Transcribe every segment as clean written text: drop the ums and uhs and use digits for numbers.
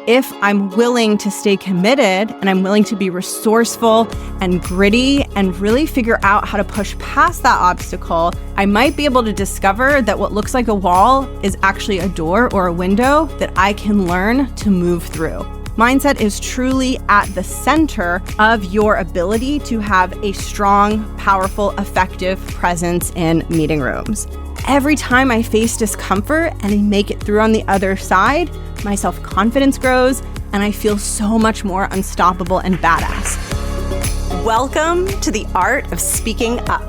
if I'm willing to stay committed and I'm willing to be resourceful and gritty and really figure out how to push past that obstacle, I might be able to discover that what looks like a wall is actually a door or a window that I can learn to move through. Mindset is truly at the center of your ability to have a strong, powerful, effective presence in meeting rooms. Every time I face discomfort and I make it through on the other side, my self-confidence grows and I feel so much more unstoppable and badass. Welcome to The Art of Speaking Up,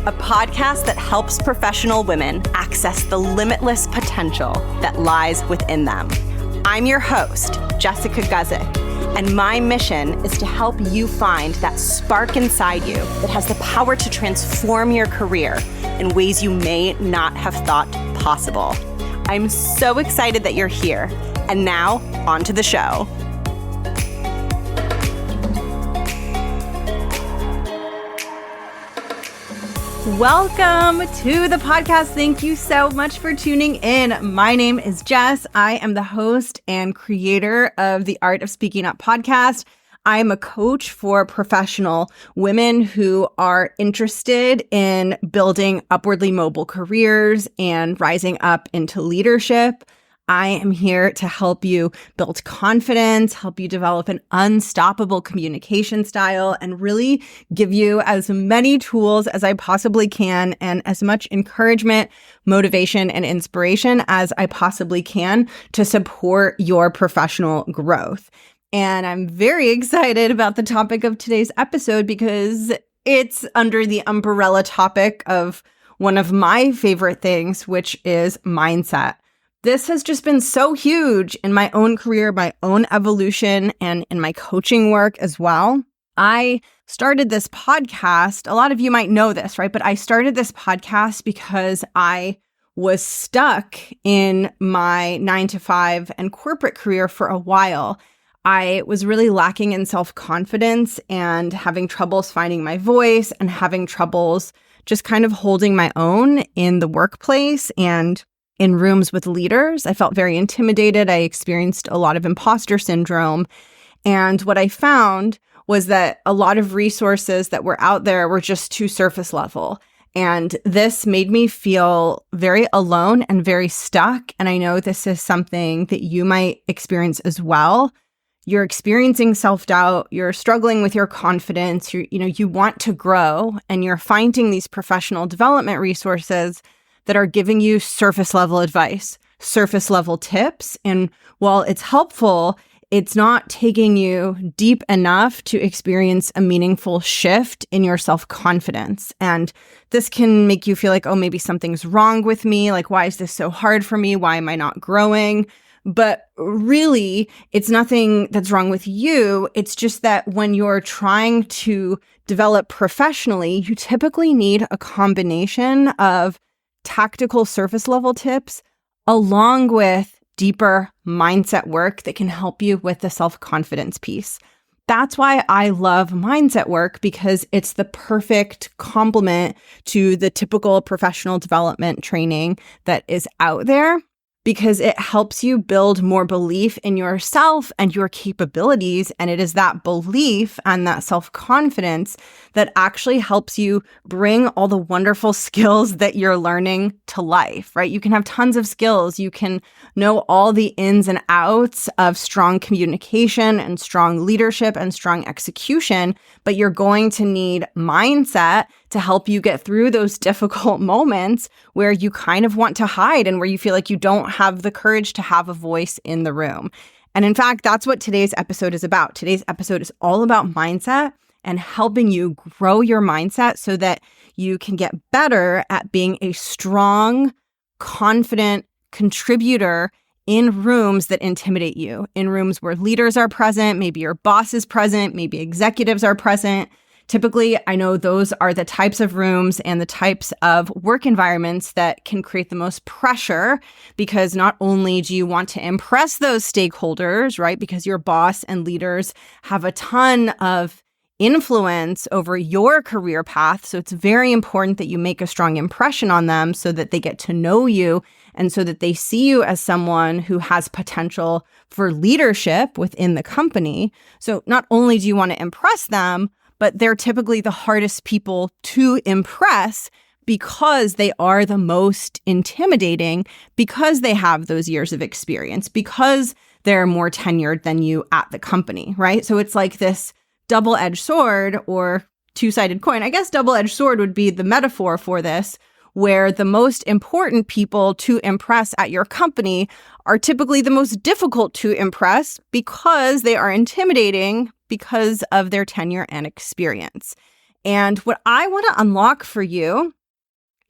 a podcast that helps professional women access the limitless potential that lies within them. I'm your host, Jessica Guzik, and my mission is to help you find that spark inside you that has the power to transform your career in ways you may not have thought possible. I'm so excited that you're here. And now, on to the show. Welcome to the podcast. Thank you so much for tuning in. My name is Jess. I am the host and creator of the Art of Speaking Up podcast. I am a coach for professional women who are interested in building upwardly mobile careers and rising up into leadership. I am here to help you build confidence, help you develop an unstoppable communication style, and really give you as many tools as I possibly can and as much encouragement, motivation, and inspiration as I possibly can to support your professional growth. And I'm very excited about the topic of today's episode because it's under the umbrella topic of one of my favorite things, which is mindset. This has just been so huge in my own career, my own evolution, and in my coaching work as well. I started this podcast. A lot of you might know this, right? But I started this podcast because I was stuck in my 9-to-5 and corporate career for a while. I was really lacking in self-confidence and having troubles finding my voice and having troubles just kind of holding my own in the workplace and in rooms with leaders. I felt very intimidated. I experienced a lot of imposter syndrome. And what I found was that a lot of resources that were out there were just too surface level. And this made me feel very alone and very stuck. And I know this is something that you might experience as well. You're experiencing self-doubt, you're struggling with your confidence, you want to grow, and you're finding these professional development resources that are giving you surface level advice, surface level tips. And while it's helpful, it's not taking you deep enough to experience a meaningful shift in your self-confidence. And this can make you feel like, oh, maybe something's wrong with me. Like, why is this so hard for me? Why am I not growing? But really, it's nothing that's wrong with you. It's just that when you're trying to develop professionally, you typically need a combination of tactical surface level tips along with deeper mindset work that can help you with the self-confidence piece. That's why I love mindset work, because it's the perfect complement to the typical professional development training that is out there, because it helps you build more belief in yourself and your capabilities. And it is that belief and that self-confidence that actually helps you bring all the wonderful skills that you're learning to life, right? You can have tons of skills. You can know all the ins and outs of strong communication and strong leadership and strong execution, but you're going to need mindset to help you get through those difficult moments where you kind of want to hide and where you feel like you don't have the courage to have a voice in the room. And in fact, that's what today's episode is about. Today's episode is all about mindset and helping you grow your mindset so that you can get better at being a strong, confident contributor in rooms that intimidate you, in rooms where leaders are present, maybe your boss is present, maybe executives are present. Typically, I know those are the types of rooms and the types of work environments that can create the most pressure, because not only do you want to impress those stakeholders, right? Because your boss and leaders have a ton of influence over your career path. So it's very important that you make a strong impression on them so that they get to know you and so that they see you as someone who has potential for leadership within the company. So not only do you want to impress them, but they're typically the hardest people to impress because they are the most intimidating, because they have those years of experience, because they're more tenured than you at the company, right? So it's like this double-edged sword or two-sided coin. I guess double-edged sword would be the metaphor for this, where the most important people to impress at your company are typically the most difficult to impress because they are intimidating because of their tenure and experience. And what I want to unlock for you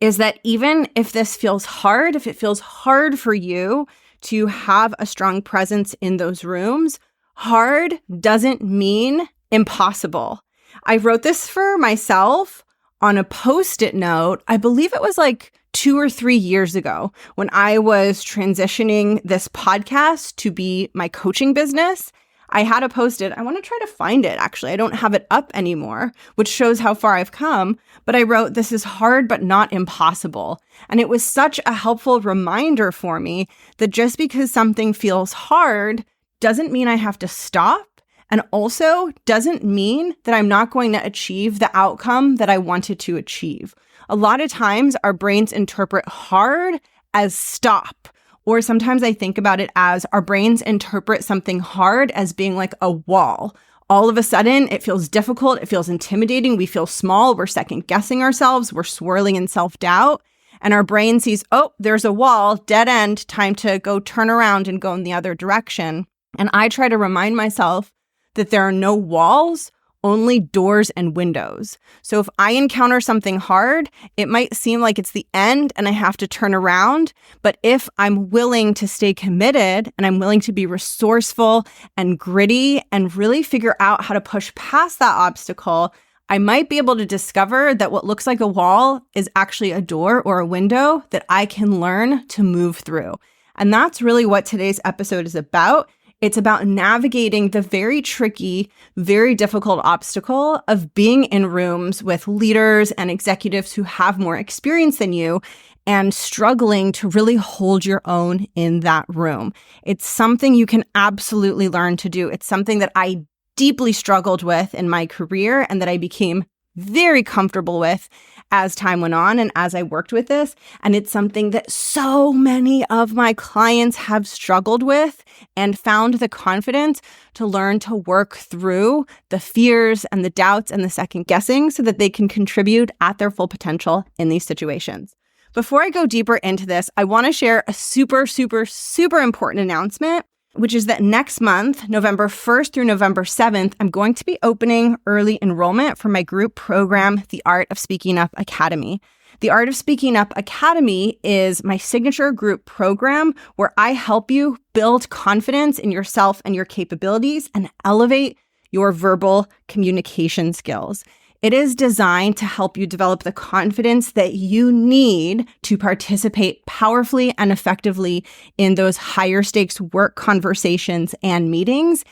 is that even if this feels hard, if it feels hard for you to have a strong presence in those rooms, hard doesn't mean impossible. I wrote this for myself on a Post-it note. I believe it was like 2 or 3 years ago when I was transitioning this podcast to be my coaching business. I had a Post-it. I want to try to find it, actually. I don't have it up anymore, which shows how far I've come. But I wrote, "This is hard, but not impossible." And it was such a helpful reminder for me that just because something feels hard doesn't mean I have to stop. And also doesn't mean that I'm not going to achieve the outcome that I wanted to achieve. A lot of times our brains interpret hard as stop. Or sometimes I think about it as our brains interpret something hard as being like a wall. All of a sudden, it feels difficult. It feels intimidating. We feel small. We're second guessing ourselves. We're swirling in self-doubt. And our brain sees, oh, there's a wall, dead end, time to go turn around and go in the other direction. And I try to remind myself that there are no walls, only doors and windows. So if I encounter something hard, it might seem like it's the end and I have to turn around. But if I'm willing to stay committed and I'm willing to be resourceful and gritty and really figure out how to push past that obstacle, I might be able to discover that what looks like a wall is actually a door or a window that I can learn to move through. And that's really what today's episode is about. It's about navigating the very tricky, very difficult obstacle of being in rooms with leaders and executives who have more experience than you and struggling to really hold your own in that room. It's something you can absolutely learn to do. It's something that I deeply struggled with in my career and that I became very comfortable with as time went on and as I worked with this. And it's something that so many of my clients have struggled with and found the confidence to learn to work through the fears and the doubts and the second guessing so that they can contribute at their full potential in these situations. Before I go deeper into this, I want to share a super important announcement, which is that next month, November 1st through November 7th, I'm going to be opening early enrollment for my group program, The Art of Speaking Up Academy. The Art of Speaking Up Academy is my signature group program where I help you build confidence in yourself and your capabilities and elevate your verbal communication skills. It is designed to help you develop the confidence that you need to participate powerfully and effectively in those higher stakes work conversations and meetings.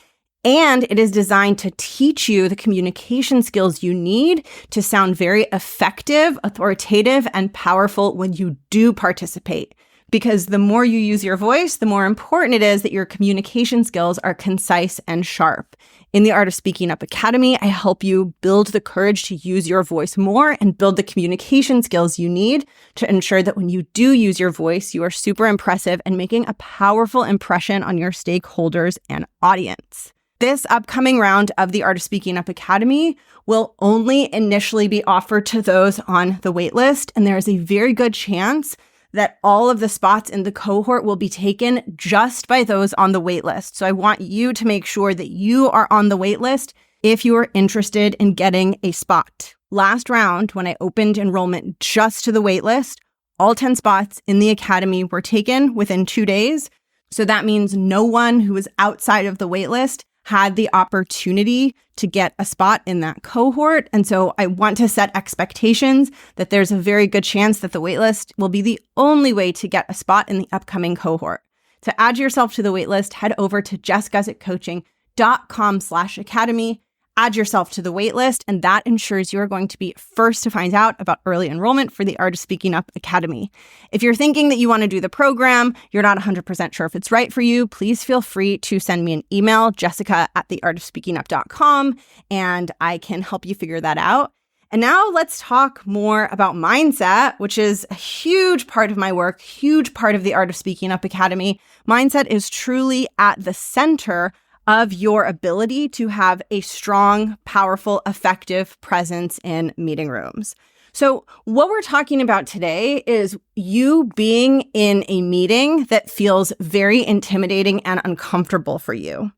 And it is designed to teach you the communication skills you need to sound very effective, authoritative, and powerful when you do participate. Because the more you use your voice, the more important it is that your communication skills are concise and sharp. In the Art of Speaking Up Academy, I help you build the courage to use your voice more and build the communication skills you need to ensure that when you do use your voice, you are super impressive and making a powerful impression on your stakeholders and audience. This upcoming round of the Art of Speaking Up Academy will only initially be offered to those on the waitlist, and there is a very good chance that all of the spots in the cohort will be taken just by those on the waitlist. So I want you to make sure that you are on the waitlist if you are interested in getting a spot. Last round, when I opened enrollment just to the waitlist, all 10 spots in the academy were taken within 2 days. So that means no one who was outside of the waitlist had the opportunity to get a spot in that cohort. And so I want to set expectations that there's a very good chance that the waitlist will be the only way to get a spot in the upcoming cohort. To add yourself to the waitlist, head over to jessgussettcoaching.com/academy. add yourself to the wait list, and that ensures you're going to be first to find out about early enrollment for the Art of Speaking Up Academy. If you're thinking that you want to do the program, you're not 100% sure if it's right for you, please feel free to send me an email, jessica@theartofspeakingup.com, and I can help you figure that out. And now let's talk more about mindset, which is a huge part of my work, huge part of the Art of Speaking Up Academy. Mindset is truly at the center of your ability to have a strong, powerful, effective presence in meeting rooms. So what we're talking about today is you being in a meeting that feels very intimidating and uncomfortable for you.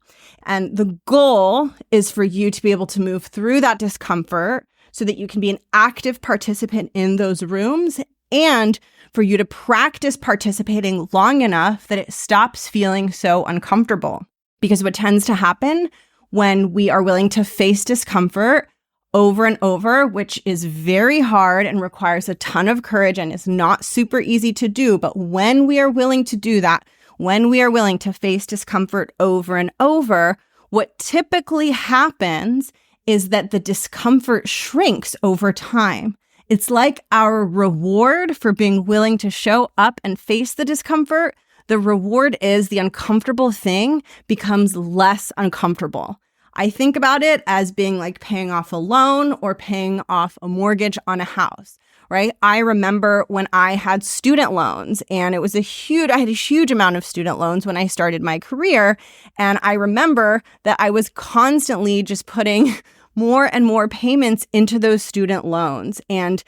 And the goal is for you to be able to move through that discomfort so that you can be an active participant in those rooms, and for you to practice participating long enough that it stops feeling so uncomfortable. Because what tends to happen when we are willing to face discomfort over and over, which is very hard and requires a ton of courage and is not super easy to do, but when we are willing to do that, when we are willing to face discomfort over and over, what typically happens is that the discomfort shrinks over time. It's like our reward for being willing to show up and face the discomfort. The reward is the uncomfortable thing becomes less uncomfortable. I think about it as being like paying off a loan or paying off a mortgage on a house, right? I remember when I had student loans, and I had a huge amount of student loans when I started my career. And I remember that I was constantly just putting more and more payments into those student loans. And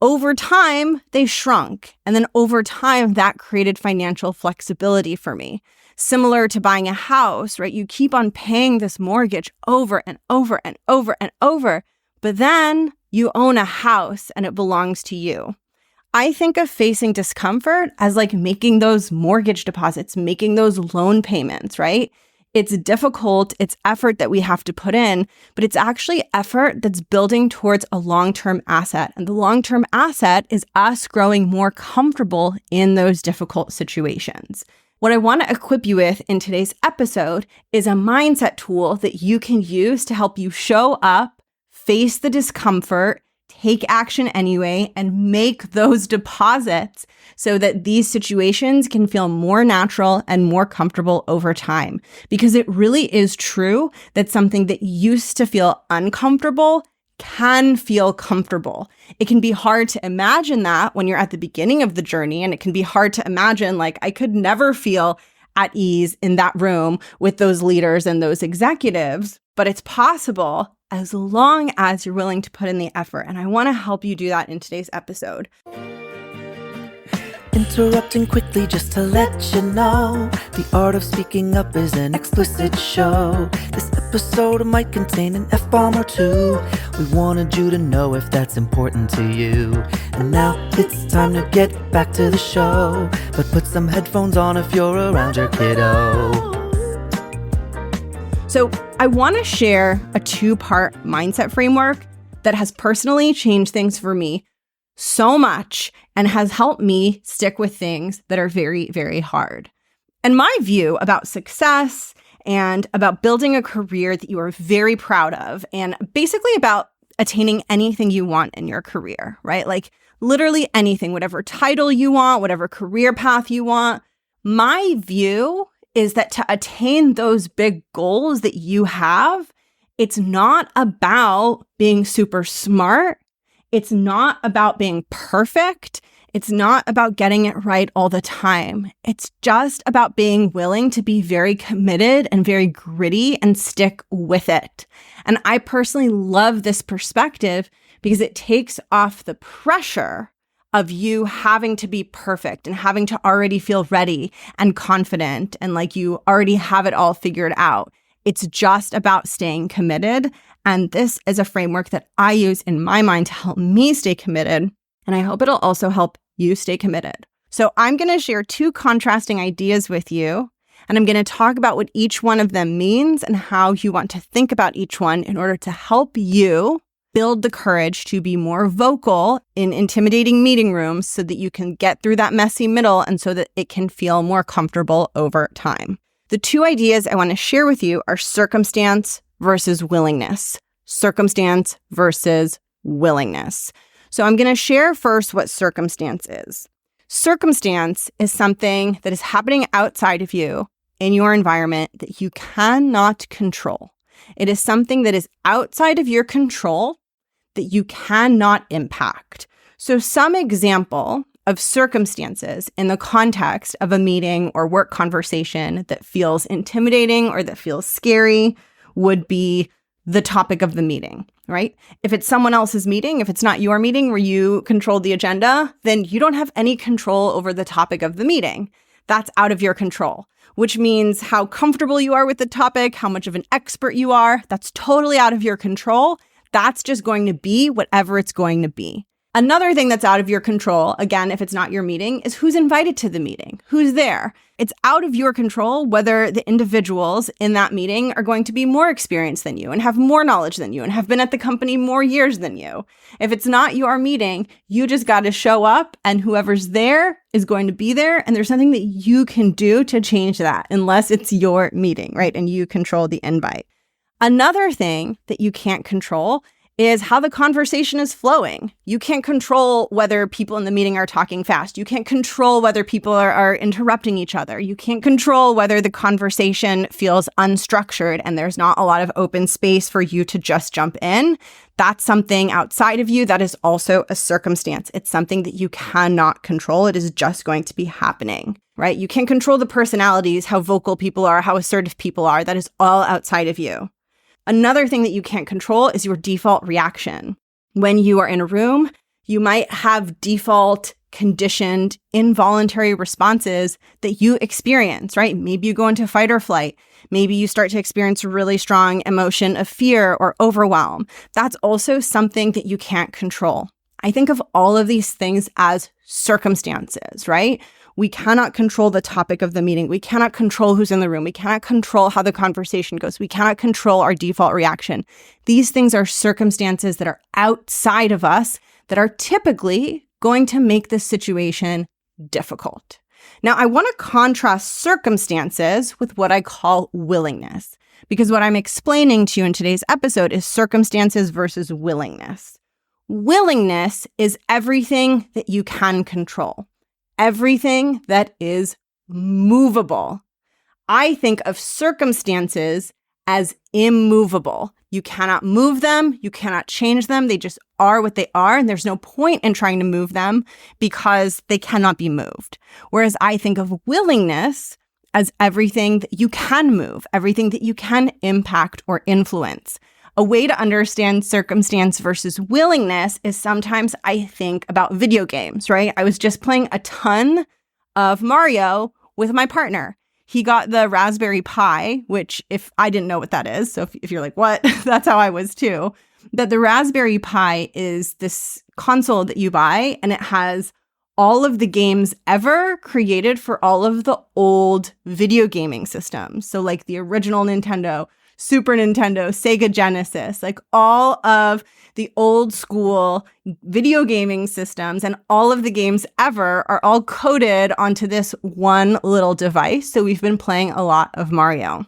over time, they shrunk. And then over time, that created financial flexibility for me. Similar to buying a house, right? You keep on paying this mortgage over and over and over and over, but then you own a house and it belongs to you. I think of facing discomfort as like making those mortgage deposits, making those loan payments, right? It's difficult, it's effort that we have to put in, but it's actually effort that's building towards a long-term asset. And the long-term asset is us growing more comfortable in those difficult situations. What I want to equip you with in today's episode is a mindset tool that you can use to help you show up, face the discomfort, take action anyway, and make those deposits so that these situations can feel more natural and more comfortable over time. Because it really is true that something that used to feel uncomfortable can feel comfortable. It can be hard to imagine that when you're at the beginning of the journey, and it can be hard to imagine, like, I could never feel at ease in that room with those leaders and those executives, but it's possible as long as you're willing to put in the effort. And I want to help you do that in today's episode. Interrupting quickly just to let you know, the Art of Speaking Up is an explicit show. This episode might contain an F-bomb or two. We wanted you to know if that's important to you. And now it's time to get back to the show, but put some headphones on if you're around your kiddo. So I want to share a two-part mindset framework that has personally changed things for me so much and has helped me stick with things that are very, very hard. And my view about success and about building a career that you are very proud of, and basically about attaining anything you want in your career, right? Like literally anything, whatever title you want, whatever career path you want. My view is that to attain those big goals that you have, it's not about being super smart. It's not about being perfect. It's not about getting it right all the time. It's just about being willing to be very committed and very gritty and stick with it. And I personally love this perspective because it takes off the pressure of you having to be perfect and having to already feel ready and confident and like you already have it all figured out. It's just about staying committed. And this is a framework that I use in my mind to help me stay committed. And I hope it'll also help you stay committed. So I'm going to share two contrasting ideas with you. And I'm going to talk about what each one of them means and how you want to think about each one in order to help you build the courage to be more vocal in intimidating meeting rooms so that you can get through that messy middle and so that it can feel more comfortable over time. The two ideas I want to share with you are circumstance versus willingness. circumstance versus willingness. So I'm going to share first what circumstance is. Circumstance is something that is happening outside of you in your environment that you cannot control. It is something that is outside of your control that you cannot impact. So some example of circumstances in the context of a meeting or work conversation that feels intimidating or that feels scary would be the topic of the meeting, right? If it's someone else's meeting, if it's not your meeting where you control the agenda, then you don't have any control over the topic of the meeting. That's out of your control, which means how comfortable you are with the topic, how much of an expert you are, that's totally out of your control. That's just going to be whatever it's going to be. Another thing that's out of your control, again, if it's not your meeting, is who's invited to the meeting, who's there. It's out of your control whether the individuals in that meeting are going to be more experienced than you and have more knowledge than you and have been at the company more years than you. If it's not your meeting, you just got to show up and whoever's there is going to be there. And there's nothing that you can do to change that unless it's your meeting, right? And you control the invite. Another thing that you can't control is how the conversation is flowing. You can't control whether people in the meeting are talking fast. You can't control whether people are interrupting each other. You can't control whether the conversation feels unstructured and there's not a lot of open space for you to just jump in. That's something outside of you that is also a circumstance. It's something that you cannot control. It is just going to be happening, right? You can't control the personalities, how vocal people are, how assertive people are. That is all outside of you. Another thing that you can't control is your default reaction. When you are in a room, you might have default, conditioned, involuntary responses that you experience, right? Maybe you go into fight or flight. Maybe you start to experience a really strong emotion of fear or overwhelm. That's also something that you can't control. I think of all of these things as circumstances, right? We cannot control the topic of the meeting. We cannot control who's in the room. We cannot control how the conversation goes. We cannot control our default reaction. These things are circumstances that are outside of us that are typically going to make this situation difficult. Now, I want to contrast circumstances with what I call willingness, because what I'm explaining to you in today's episode is circumstances versus willingness. Willingness is everything that you can control. Everything that is movable. I think of circumstances as immovable. You cannot move them. You cannot change them. They just are what they are. And there's no point in trying to move them because they cannot be moved. Whereas I think of willingness as everything that you can move, everything that you can impact or influence. A way to understand circumstance versus willingness is sometimes I think about video games, right? I was just playing a ton of Mario with my partner. He got the Raspberry Pi, which if I didn't know what that is, so if you're like, what? That's how I was too. That the Raspberry Pi is this console that you buy and it has all of the games ever created for all of the old video gaming systems. So like the original Nintendo, Super Nintendo, Sega Genesis, like all of the old school video gaming systems and all of the games ever are all coded onto this one little device. So we've been playing a lot of Mario.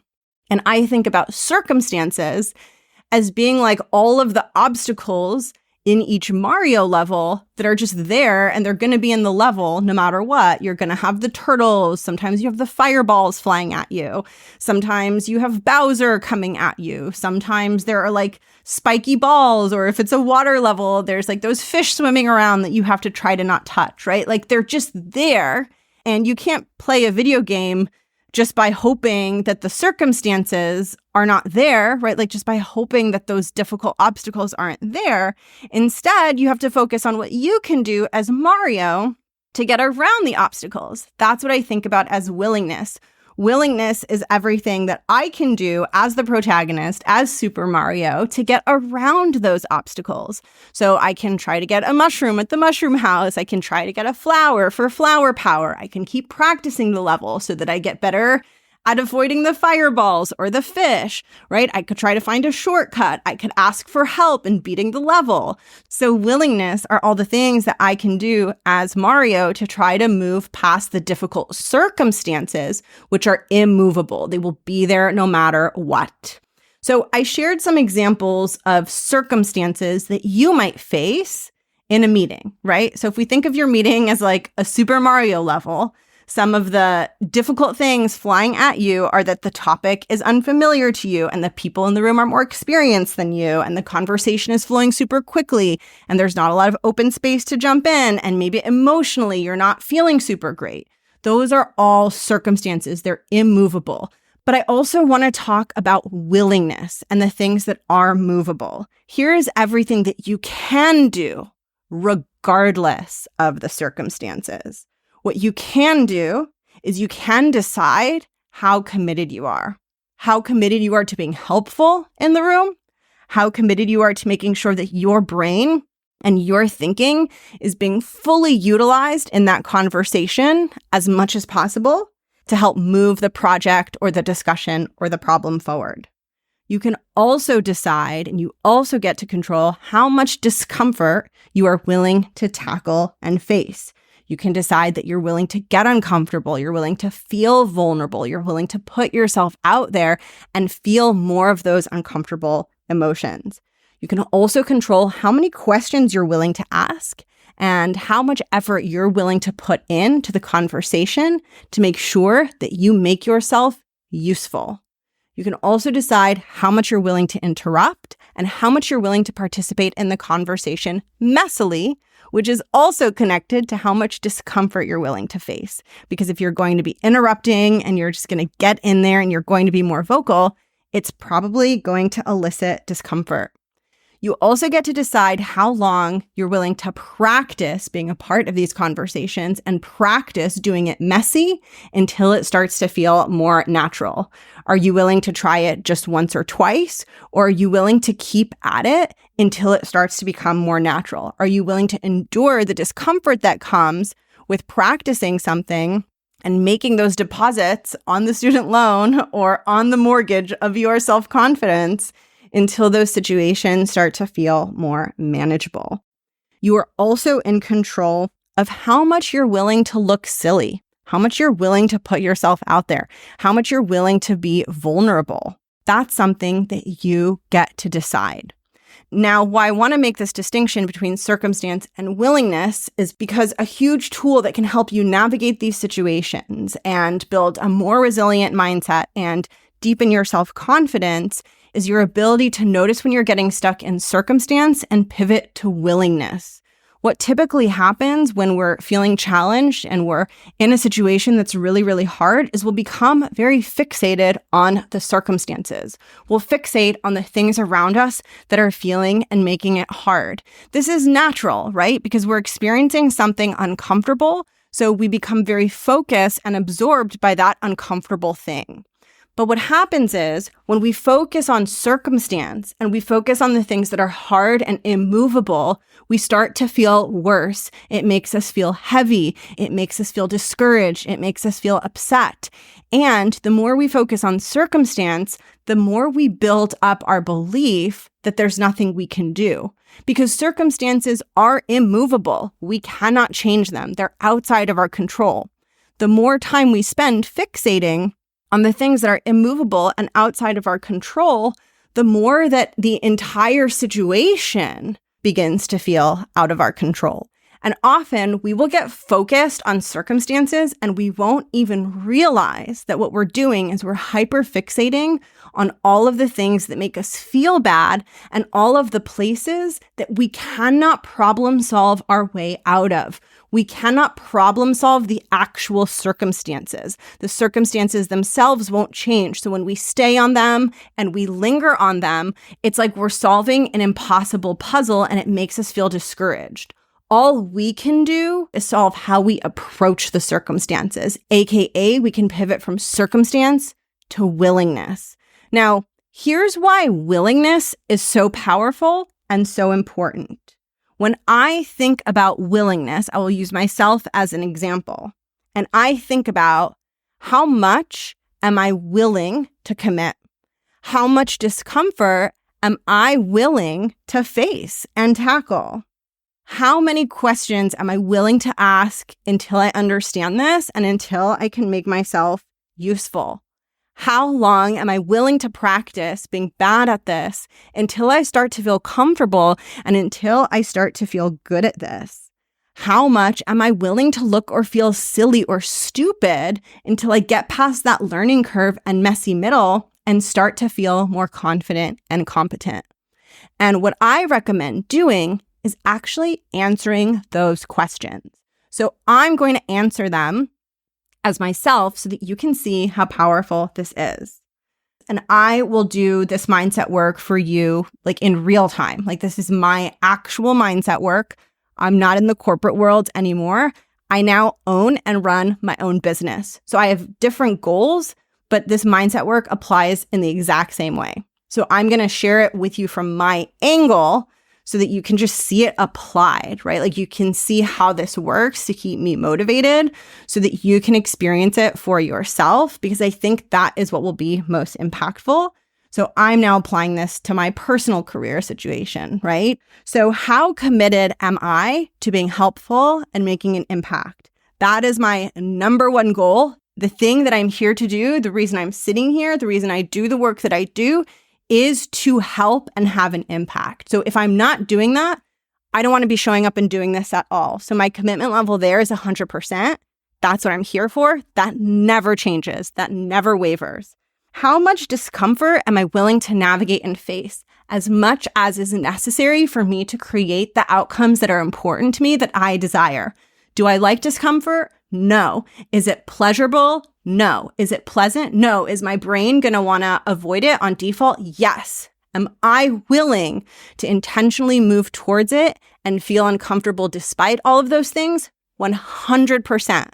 And I think about circumstances as being like all of the obstacles in each Mario level that are just there and they're going to be in the level no matter what. You're going to have the turtles. Sometimes you have the fireballs flying at you. Sometimes you have Bowser coming at you. Sometimes there are like spiky balls, or if it's a water level, there's like those fish swimming around that you have to try to not touch, right? Like they're just there and you can't play a video game just by hoping that the circumstances are not there, right? Like just by hoping that those difficult obstacles aren't there. Instead, you have to focus on what you can do as Mario to get around the obstacles. That's what I think about as willingness. Willingness is everything that I can do as the protagonist, as Super Mario, to get around those obstacles. So I can try to get a mushroom at the mushroom house. I can try to get a flower for flower power. I can keep practicing the level so that I get better at avoiding the fireballs or the fish, right? I could try to find a shortcut. I could ask for help in beating the level. So willingness are all the things that I can do as Mario to try to move past the difficult circumstances, which are immovable. They will be there no matter what. So I shared some examples of circumstances that you might face in a meeting, right? So if we think of your meeting as like a Super Mario level, some of the difficult things flying at you are that the topic is unfamiliar to you and the people in the room are more experienced than you and the conversation is flowing super quickly and there's not a lot of open space to jump in and maybe emotionally you're not feeling super great. Those are all circumstances. They're immovable. But I also want to talk about willingness and the things that are movable. Here is everything that you can do regardless of the circumstances. What you can do is you can decide how committed you are. How committed you are to being helpful in the room. How committed you are to making sure that your brain and your thinking is being fully utilized in that conversation as much as possible to help move the project or the discussion or the problem forward. You can also decide, and you also get to control how much discomfort you are willing to tackle and face. You can decide that you're willing to get uncomfortable, you're willing to feel vulnerable, you're willing to put yourself out there and feel more of those uncomfortable emotions. You can also control how many questions you're willing to ask and how much effort you're willing to put into the conversation to make sure that you make yourself useful. You can also decide how much you're willing to interrupt and how much you're willing to participate in the conversation messily, which is also connected to how much discomfort you're willing to face. Because if you're going to be interrupting and you're just going to get in there and you're going to be more vocal, it's probably going to elicit discomfort. You also get to decide how long you're willing to practice being a part of these conversations and practice doing it messy until it starts to feel more natural. Are you willing to try it just once or twice? Or are you willing to keep at it until it starts to become more natural? Are you willing to endure the discomfort that comes with practicing something and making those deposits on the student loan or on the mortgage of your self-confidence until those situations start to feel more manageable? You are also in control of how much you're willing to look silly, how much you're willing to put yourself out there, how much you're willing to be vulnerable. That's something that you get to decide. Now, why I want to make this distinction between circumstance and willingness is because a huge tool that can help you navigate these situations and build a more resilient mindset and deepen your self-confidence is your ability to notice when you're getting stuck in circumstance and pivot to willingness. What typically happens when we're feeling challenged and we're in a situation that's really, really hard is we'll become very fixated on the circumstances. We'll fixate on the things around us that are feeling and making it hard. This is natural, right? Because we're experiencing something uncomfortable, so we become very focused and absorbed by that uncomfortable thing. But what happens is when we focus on circumstance and we focus on the things that are hard and immovable, we start to feel worse. It makes us feel heavy. It makes us feel discouraged. It makes us feel upset. And the more we focus on circumstance, the more we build up our belief that there's nothing we can do. Because circumstances are immovable. We cannot change them. They're outside of our control. The more time we spend fixating on the things that are immovable and outside of our control, the more that the entire situation begins to feel out of our control. And often we will get focused on circumstances and we won't even realize that what we're doing is we're hyper-fixating on all of the things that make us feel bad and all of the places that we cannot problem solve our way out of. We cannot problem solve the actual circumstances. The circumstances themselves won't change. So when we stay on them and we linger on them, it's like we're solving an impossible puzzle and it makes us feel discouraged. All we can do is solve how we approach the circumstances, aka we can pivot from circumstance to willingness. Now, here's why willingness is so powerful and so important. When I think about willingness, I will use myself as an example, and I think about how much am I willing to commit? How much discomfort am I willing to face and tackle? How many questions am I willing to ask until I understand this and until I can make myself useful? How long am I willing to practice being bad at this until I start to feel comfortable and until I start to feel good at this? How much am I willing to look or feel silly or stupid until I get past that learning curve and messy middle and start to feel more confident and competent? And what I recommend doing is actually answering those questions. So I'm going to answer them as myself so that you can see how powerful this is. And I will do this mindset work for you like in real time. Like this is my actual mindset work. I'm not in the corporate world anymore. I now own and run my own business. So I have different goals, but this mindset work applies in the exact same way. So I'm going to share it with you from my angle so that you can just see it applied, right? Like you can see how this works to keep me motivated so that you can experience it for yourself, because I think that is what will be most impactful. So I'm now applying this to my personal career situation, right? So how committed am I to being helpful and making an impact? That is my number one goal. The thing that I'm here to do, the reason I'm sitting here, the reason I do the work that I do is to help and have an impact. So if I'm not doing that, I don't want to be showing up and doing this at all. So my commitment level there is 100%. That's what I'm here for. That never changes. That never wavers. How much discomfort am I willing to navigate and face? As much as is necessary for me to create the outcomes that are important to me that I desire. Do I like discomfort? No. Is it pleasurable? No. Is it pleasant? No. Is my brain going to want to avoid it on default? Yes. Am I willing to intentionally move towards it and feel uncomfortable despite all of those things? 100%.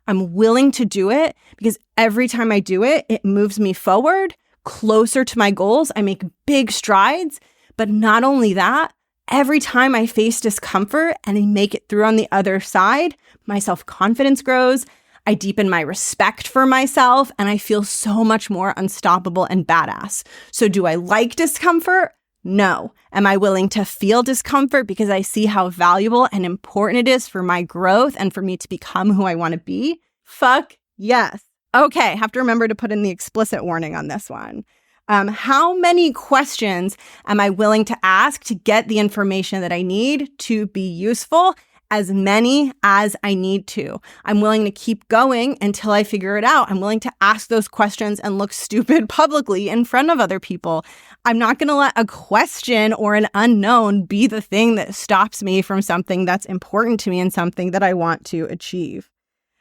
I'm willing to do it because every time I do it, it moves me forward, closer to my goals. I make big strides. But not only that, every time I face discomfort and I make it through on the other side, my self-confidence grows, I deepen my respect for myself, and I feel so much more unstoppable and badass. So do I like discomfort? No. Am I willing to feel discomfort because I see how valuable and important it is for my growth and for me to become who I want to be? Fuck yes. Okay, have to remember to put in the explicit warning on this one. How many questions am I willing to ask to get the information that I need to be useful? As many as I need to. I'm willing to keep going until I figure it out. I'm willing to ask those questions and look stupid publicly in front of other people. I'm not going to let a question or an unknown be the thing that stops me from something that's important to me and something that I want to achieve.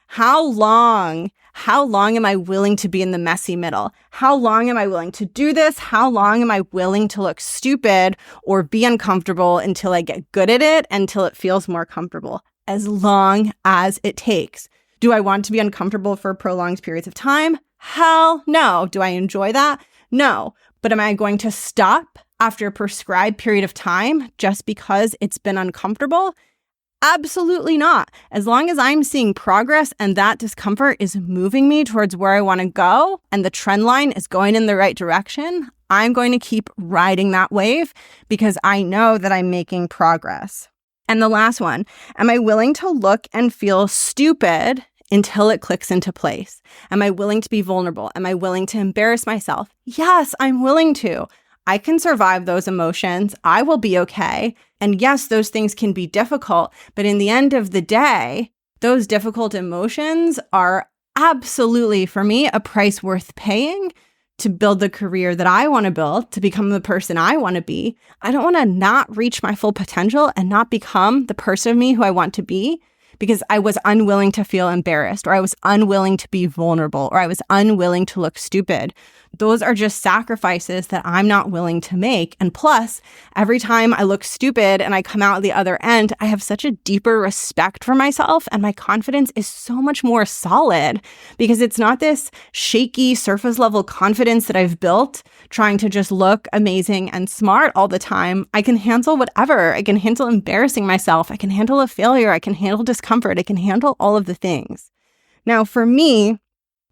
How long am I willing to be in the messy middle? How long am I willing to do this? How long am I willing to look stupid or be uncomfortable until I get good at it, until it feels more comfortable? As long as it takes. Do I want to be uncomfortable for prolonged periods of time? Hell no. Do I enjoy that? No. But am I going to stop after a prescribed period of time just because it's been uncomfortable? Absolutely not. As long as I'm seeing progress and that discomfort is moving me towards where I want to go and the trend line is going in the right direction, I'm going to keep riding that wave because I know that I'm making progress. And the last one, am I willing to look and feel stupid until it clicks into place? Am I willing to be vulnerable? Am I willing to embarrass myself? Yes, I'm willing to. I can survive those emotions. I will be okay. And yes, those things can be difficult, but in the end of the day, those difficult emotions are absolutely, for me, a price worth paying to build the career that I want to build, to become the person I want to be. I don't want to not reach my full potential and not become the person of me who I want to be because I was unwilling to feel embarrassed, or I was unwilling to be vulnerable, or I was unwilling to look stupid. Those are just sacrifices that I'm not willing to make. And plus, every time I look stupid and I come out the other end, I have such a deeper respect for myself and my confidence is so much more solid because it's not this shaky surface level confidence that I've built trying to just look amazing and smart all the time. I can handle whatever. I can handle embarrassing myself. I can handle a failure. I can handle discomfort. I can handle all of the things. Now, for me,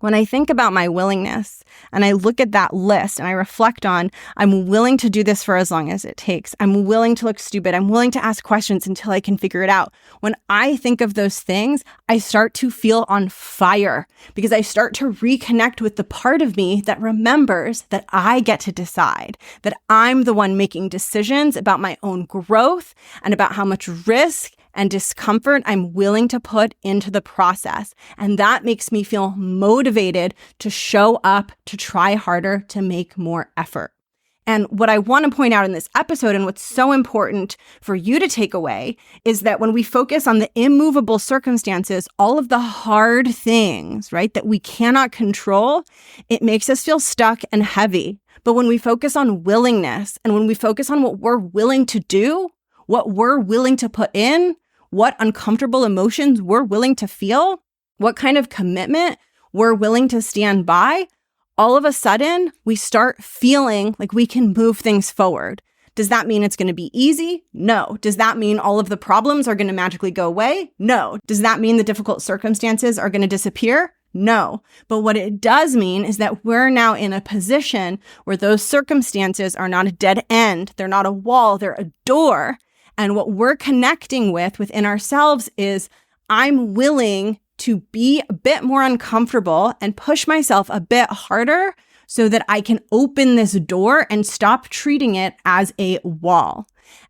When I think about my willingness and I look at that list and I reflect on, I'm willing to do this for as long as it takes. I'm willing to look stupid. I'm willing to ask questions until I can figure it out. When I think of those things, I start to feel on fire because I start to reconnect with the part of me that remembers that I get to decide, that I'm the one making decisions about my own growth and about how much risk and discomfort I'm willing to put into the process. And that makes me feel motivated to show up, to try harder, to make more effort. And what I want to point out in this episode, and what's so important for you to take away, is that when we focus on the immovable circumstances, all of the hard things, right, that we cannot control, it makes us feel stuck and heavy. But when we focus on willingness and when we focus on what we're willing to do, what we're willing to put in, what uncomfortable emotions we're willing to feel, what kind of commitment we're willing to stand by, all of a sudden, we start feeling like we can move things forward. Does that mean it's going to be easy? No. Does that mean all of the problems are going to magically go away? No. Does that mean the difficult circumstances are going to disappear? No. But what it does mean is that we're now in a position where those circumstances are not a dead end. They're not a wall. They're a door. And what we're connecting with within ourselves is I'm willing to be a bit more uncomfortable and push myself a bit harder so that I can open this door and stop treating it as a wall.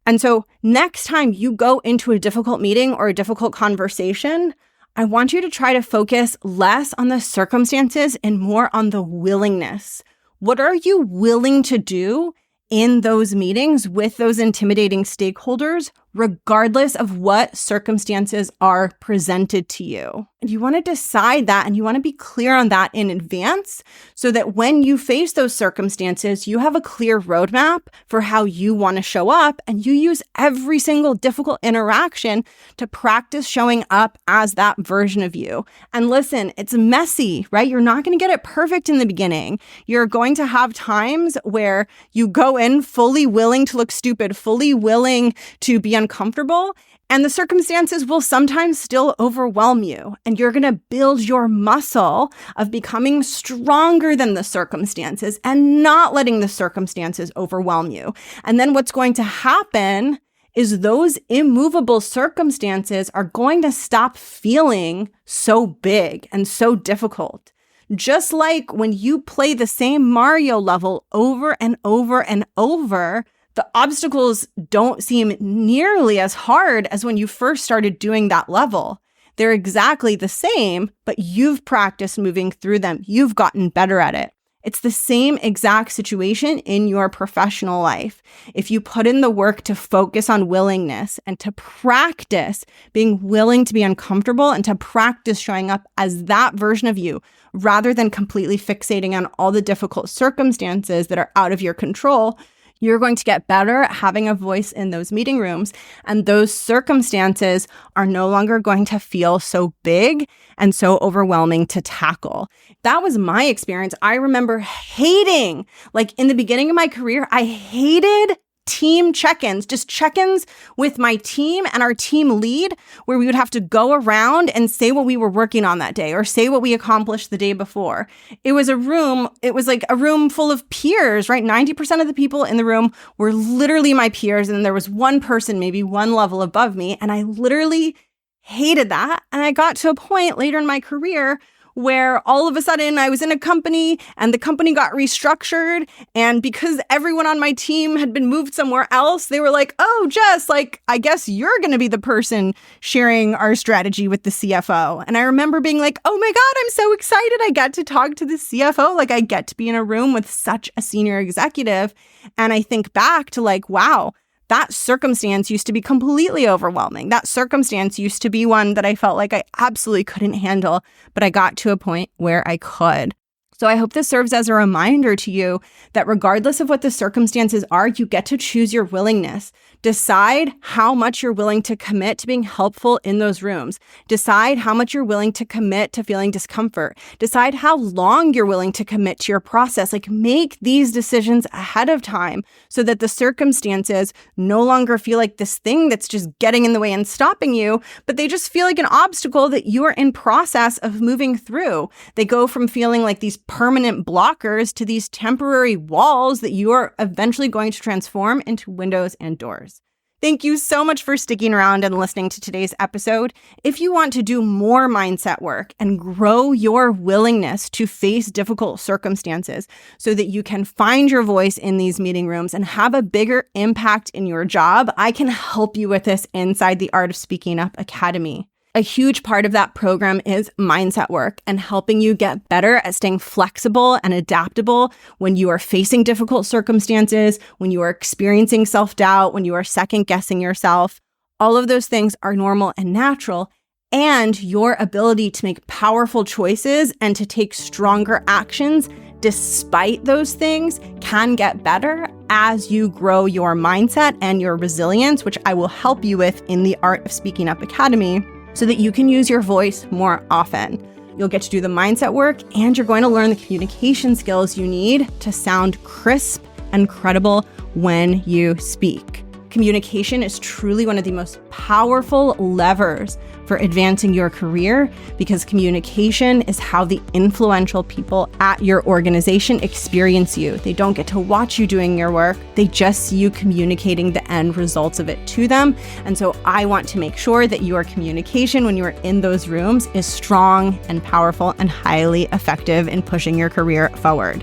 And so next time you go into a difficult meeting or a difficult conversation, I want you to try to focus less on the circumstances and more on the willingness. What are you willing to do in those meetings with those intimidating stakeholders, regardless of what circumstances are presented to you? And you want to decide that and you want to be clear on that in advance so that when you face those circumstances, you have a clear roadmap for how you want to show up and you use every single difficult interaction to practice showing up as that version of you. And listen, it's messy, right? You're not going to get it perfect in the beginning. You're going to have times where you go in fully willing to look stupid, fully willing to be uncomfortable, and the circumstances will sometimes still overwhelm you. And you're going to build your muscle of becoming stronger than the circumstances and not letting the circumstances overwhelm you. And then what's going to happen is those immovable circumstances are going to stop feeling so big and so difficult. Just like when you play the same Mario level over and over and over, the obstacles don't seem nearly as hard as when you first started doing that level. They're exactly the same, but you've practiced moving through them. You've gotten better at it. It's the same exact situation in your professional life. If you put in the work to focus on willingness and to practice being willing to be uncomfortable and to practice showing up as that version of you, rather than completely fixating on all the difficult circumstances that are out of your control, you're going to get better at having a voice in those meeting rooms, and those circumstances are no longer going to feel so big and so overwhelming to tackle. That was my experience. I remember hating, like in the beginning of my career, I hated team check-ins, just check-ins with my team and our team lead, where we would have to go around and say what we were working on that day or say what we accomplished the day before. It was like a room full of peers, right? 90% of the people in the room were literally my peers. And there was one person, maybe one level above me. And I literally hated that. And I got to a point later in my career where all of a sudden I was in a company and the company got restructured. And because everyone on my team had been moved somewhere else, they were like, oh, Jess, like, I guess you're going to be the person sharing our strategy with the CFO. And I remember being like, oh my God, I'm so excited. I get to talk to the CFO. Like, I get to be in a room with such a senior executive. And I think back to like, wow, that circumstance used to be completely overwhelming. That circumstance used to be one that I felt like I absolutely couldn't handle, but I got to a point where I could. So I hope this serves as a reminder to you that regardless of what the circumstances are, you get to choose your willingness. Decide how much you're willing to commit to being helpful in those rooms. Decide how much you're willing to commit to feeling discomfort. Decide how long you're willing to commit to your process. Like, make these decisions ahead of time so that the circumstances no longer feel like this thing that's just getting in the way and stopping you, but they just feel like an obstacle that you are in process of moving through. They go from feeling like these permanent blockers to these temporary walls that you are eventually going to transform into windows and doors. Thank you so much for sticking around and listening to today's episode. If you want to do more mindset work and grow your willingness to face difficult circumstances so that you can find your voice in these meeting rooms and have a bigger impact in your job, I can help you with this inside the Art of Speaking Up Academy. A huge part of that program is mindset work and helping you get better at staying flexible and adaptable when you are facing difficult circumstances, when you are experiencing self-doubt, when you are second-guessing yourself. All of those things are normal and natural, and your ability to make powerful choices and to take stronger actions despite those things can get better as you grow your mindset and your resilience, which I will help you with in the Art of Speaking Up Academy, so that you can use your voice more often. You'll get to do the mindset work, and you're going to learn the communication skills you need to sound crisp and credible when you speak. Communication is truly one of the most powerful levers for advancing your career, because communication is how the influential people at your organization experience you. They don't get to watch you doing your work. They just see you communicating the end results of it to them. And so I want to make sure that your communication when you are in those rooms is strong and powerful and highly effective in pushing your career forward.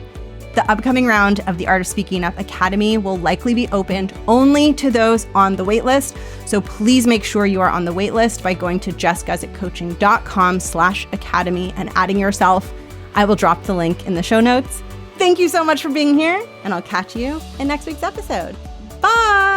The upcoming round of the Art of Speaking Up Academy will likely be opened only to those on the waitlist. So please make sure you are on the waitlist by going to jessguzikcoaching.com/academy and adding yourself. I will drop the link in the show notes. Thank you so much for being here, and I'll catch you in next week's episode. Bye.